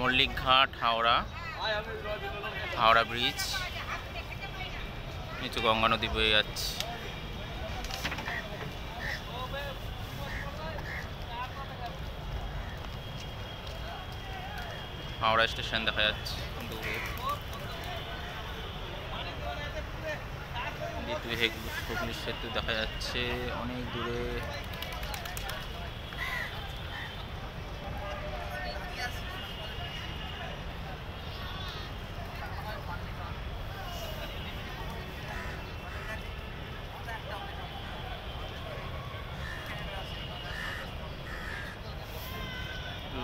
Mallickghat Howrah, Howrah bridge, নিচু গঙ্গা নদী বয়ে যাচ্ছে। হাওড়া স্টেশন দেখা যাচ্ছে দূরে। দ্বিতীয় হুগলি সেতু দেখা যাচ্ছে অনেক দূরে।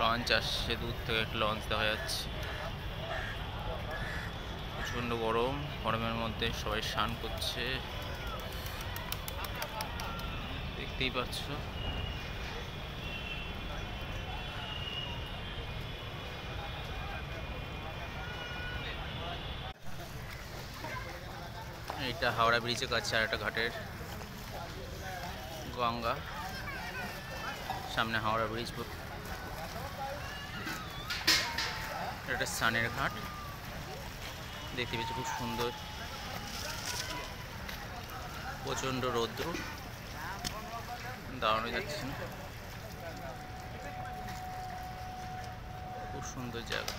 লঞ্চ আসছে, দূর থেকে একটা লঞ্চ দেখা যাচ্ছে। প্রচন্ড গরম, গরমের মধ্যে সবাই স্নান করছে, দেখতেই পাচ্ছ। এটা হাওড়া ব্রিজের কাছে আর একটা ঘাটের গঙ্গা, সামনে হাওড়া ব্রিজ। এটা স্নানের ঘাট, দেখতে পেয়েছি খুব সুন্দর। প্রচন্ড রৌদ্র, দাঁড়ানো যাচ্ছে না। খুব সুন্দর জায়গা।